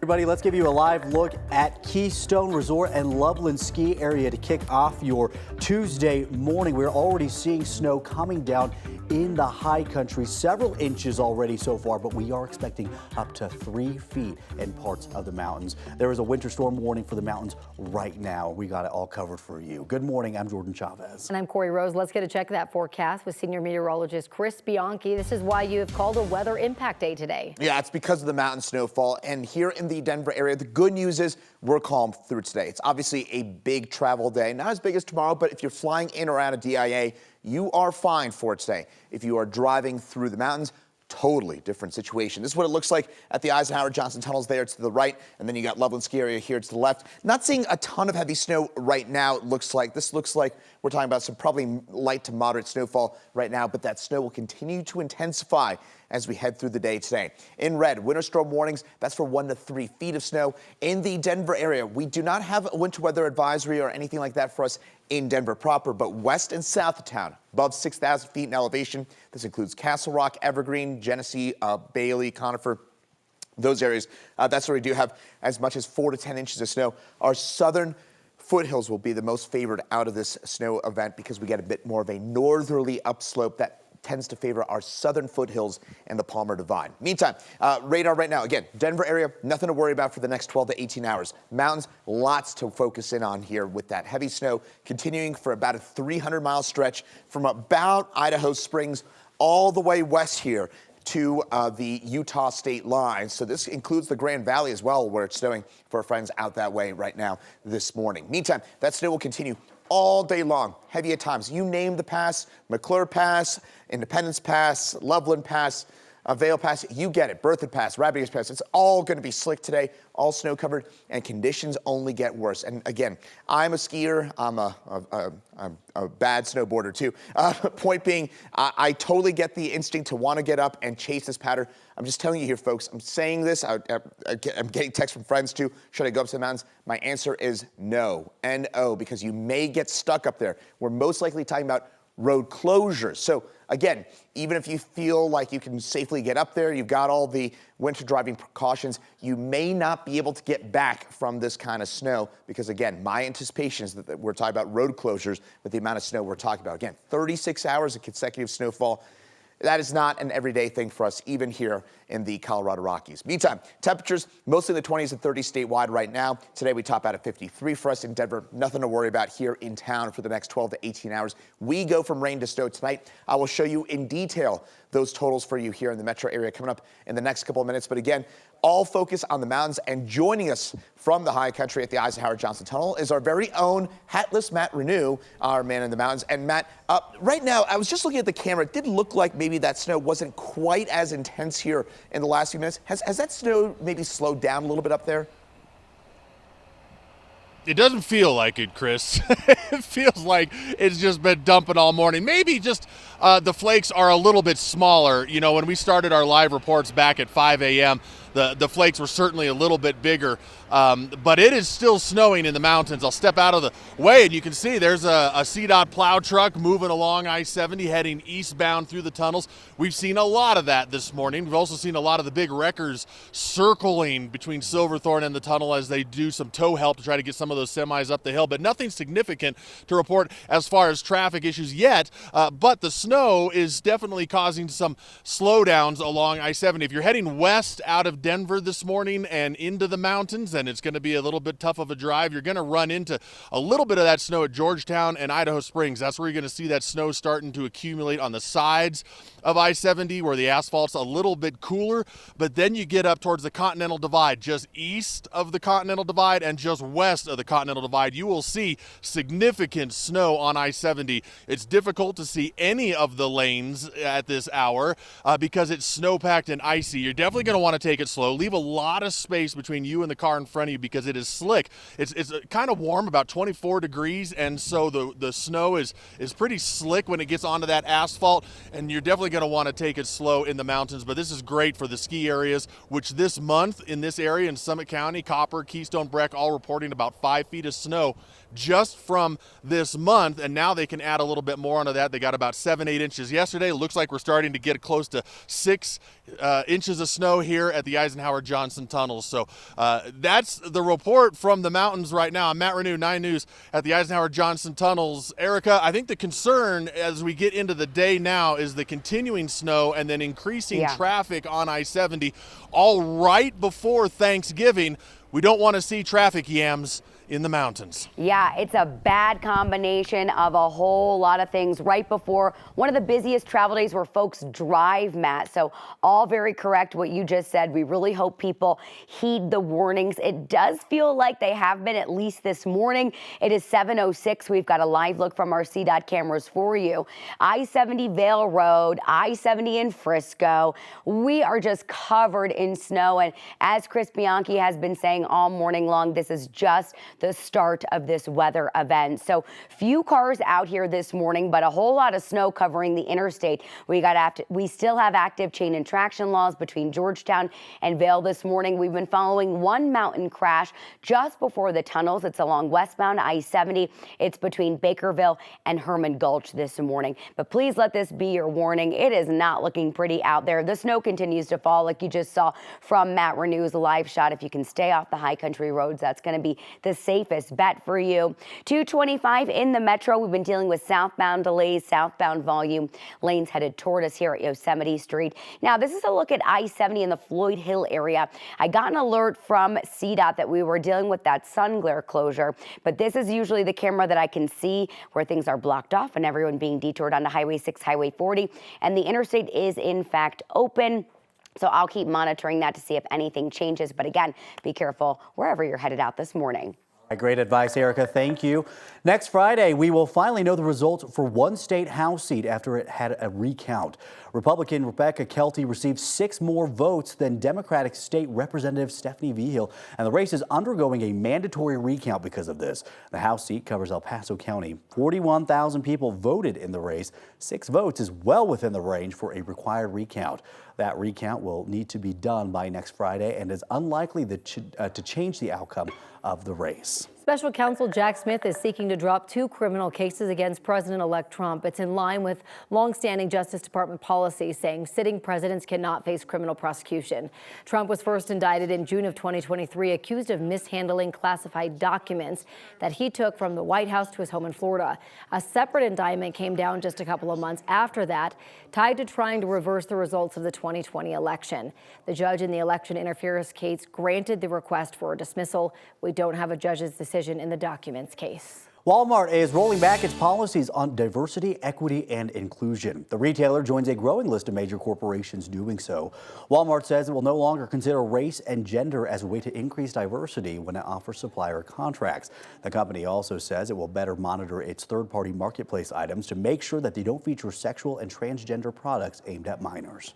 Everybody, let's give you a live look at Keystone Resort and Loveland Ski Area to kick off your Tuesday morning. We're already seeing snow coming down in the high country, several inches already so far, but we are expecting up to 3 feet in parts of the mountains. There is a winter storm warning for the mountains right now. We got it all covered for you. Good morning. I'm Jordan Chavez. And I'm Corey Rose. Let's get a check of that forecast with senior meteorologist Chris Bianchi. This is why you have called a weather impact day today. Yeah, it's because of the mountain snowfall. And here in the Denver area, the good news is we're calm through today. It's obviously a big travel day, not as big as tomorrow, but if you're flying in or out of DIA, you are fine for today. If you are driving through the mountains, totally different situation. This is what it looks like at the Eisenhower Johnson tunnels there to the right, and then you got Loveland Ski Area here to the left. Not seeing a ton of heavy snow right now. This looks like we're talking about some probably light to moderate snowfall right now, but that snow will continue to intensify as we head through the day today. In red, winter storm warnings, that's for 1 to 3 feet of snow. In the Denver area, we do not have a winter weather advisory or anything like that for us in Denver proper, but west and south of town, above 6,000 feet in elevation. This includes Castle Rock, Evergreen, Genesee, Bailey, Conifer, those areas. That's where we do have as much as 4 to 10 inches of snow. Our southern foothills will be the most favored out of this snow event because we get a bit more of a northerly upslope that tends to favor our southern foothills and the Palmer Divide. Meantime, radar right now, again, Denver area, nothing to worry about for the next 12 to 18 hours. Mountains, lots to focus in on here with that heavy snow continuing for about a 300-mile stretch from about Idaho Springs all the way west here to the Utah state line. So this includes the Grand Valley as well, where it's snowing for our friends out that way right now this morning. Meantime, that snow will continue all day long, heavy at times. You name the pass, McClure Pass, Independence Pass, Loveland Pass, Vail Pass, you get it. Berthoud Pass, Rapides Pass, it's all going to be slick today, all snow covered, and conditions only get worse. And again, I'm a skier, I'm a bad snowboarder too. Point being, I totally get the instinct to want to get up and chase this pattern. I'm just telling you here, folks, I'm saying this, I'm getting texts from friends too. Should I go up to the mountains? My answer is no, N-O, because you may get stuck up there. We're most likely talking about road closures. So again, even if you feel like you can safely get up there, you've got all the winter driving precautions, you may not be able to get back from this kind of snow because, again, my anticipation is that we're talking about road closures with the amount of snow we're talking about. Again, 36 hours of consecutive snowfall. That is not an everyday thing for us, even here in the Colorado Rockies. Meantime, temperatures mostly in the 20s and 30s statewide right now. Today we top out at 53 for us in Denver. Nothing to worry about here in town for the next 12 to 18 hours. We go from rain to snow tonight. I will show you in detail those totals for you here in the metro area coming up in the next couple of minutes. But again, all focus on the mountains, and joining us from the high country at the Eisenhower Johnson Tunnel is our very own hatless Matt Renew, our man in the mountains. And Matt, right now, I was just looking at the camera. It did look like maybe that snow wasn't quite as intense here in the last few minutes. Has that snow maybe slowed down a little bit up there? It doesn't feel like it, Chris. It feels like it's just been dumping all morning. Maybe just the flakes are a little bit smaller. You know, when we started our live reports back at 5 a.m., the flakes were certainly a little bit bigger, but it is still snowing in the mountains. I'll step out of the way, and you can see there's a CDOT plow truck moving along I-70 heading eastbound through the tunnels. We've seen a lot of that this morning. We've also seen a lot of the big wreckers circling between Silverthorne and the tunnel as they do some tow help to try to get some of those semis up the hill, but nothing significant to report as far as traffic issues yet, but the snow is definitely causing some slowdowns along I-70. If you're heading west out of Denver this morning and into the mountains, and it's going to be a little bit tough of a drive, you're going to run into a little bit of that snow at Georgetown and Idaho Springs. That's where you're going to see that snow starting to accumulate on the sides of I-70 where the asphalt's a little bit cooler, but then you get up towards the Continental Divide, just east of the Continental Divide and just west of the Continental Divide. You will see significant snow on I-70. It's difficult to see any of the lanes at this hour because it's snow-packed and icy. You're definitely going to want to take it slow. Leave a lot of space between you and the car in front of you because it is slick. It's kind of warm, about 24 degrees, and so the snow is pretty slick when it gets onto that asphalt, and you're definitely going to want to take it slow in the mountains. But this is great for the ski areas, which this month in this area in Summit County, Copper, Keystone, Breck, all reporting about 5 feet of snow just from this month, and now they can add a little bit more onto that. They got about 7-8 inches yesterday. It looks like we're starting to get close to 6 inches of snow here at the Eisenhower Johnson tunnels. So that's the report from the mountains right now. I'm Matt Renew, 9 News at the Eisenhower Johnson tunnels. Erica, I think the concern as we get into the day now is the continuing snow and then increasing traffic on I-70 all right before Thanksgiving. We don't want to see traffic yams in the mountains. Yeah, it's a bad combination of a whole lot of things right before one of the busiest travel days where folks drive, Matt. So all very correct what you just said. We really hope people heed the warnings. It does feel like they have been, at least this morning. It is 7:06. We've got a live look from our CDOT cameras for you. I-70 Vale Road, I-70 in Frisco. We are just covered in snow. And as Chris Bianchi has been saying all morning long, this is just the start of this weather event. So few cars out here this morning, but a whole lot of snow covering the interstate. We still have active chain and traction laws between Georgetown and Vail this morning. We've been following one mountain crash just before the tunnels. It's along westbound I-70. It's between Bakerville and Herman Gulch this morning. But please let this be your warning. It is not looking pretty out there. The snow continues to fall, like you just saw from Matt Renew's live shot. If you can stay off the high country roads, that's going to be the safest bet for you. 225 in the metro. We've been dealing with southbound delays, southbound volume lanes headed toward us here at Yosemite Street. Now, this is a look at I-70 in the Floyd Hill area. I got an alert from CDOT that we were dealing with that sun glare closure, but this is usually the camera that I can see where things are blocked off and everyone being detoured onto Highway 6, Highway 40, and the interstate is in fact open. So I'll keep monitoring that to see if anything changes. But again, be careful wherever you're headed out this morning. Great advice, Erica. Thank you. Next Friday, we will finally know the results for one state House seat after it had a recount. Republican Rebecca Kelty received 6 more votes than Democratic State Representative Stephanie Vigil, and the race is undergoing a mandatory recount because of this. The House seat covers El Paso County. 41,000 people voted in the race. 6 votes is well within the range for a required recount. That recount will need to be done by next Friday and is unlikely to change the outcome of the race. Special counsel Jack Smith is seeking to drop 2 criminal cases against President-elect Trump. It's in line with longstanding Justice Department policy saying sitting presidents cannot face criminal prosecution. Trump was first indicted in June of 2023, accused of mishandling classified documents that he took from the White House to his home in Florida. A separate indictment came down just a couple of months after that, tied to trying to reverse the results of the 2020 election. The judge in the election interference case granted the request for a dismissal. We don't have a judge's decision in the documents case. Walmart is rolling back its policies on diversity, equity, and inclusion. The retailer joins a growing list of major corporations doing so. Walmart says it will no longer consider race and gender as a way to increase diversity when it offers supplier contracts. The company also says it will better monitor its third-party marketplace items to make sure that they don't feature sexual and transgender products aimed at minors.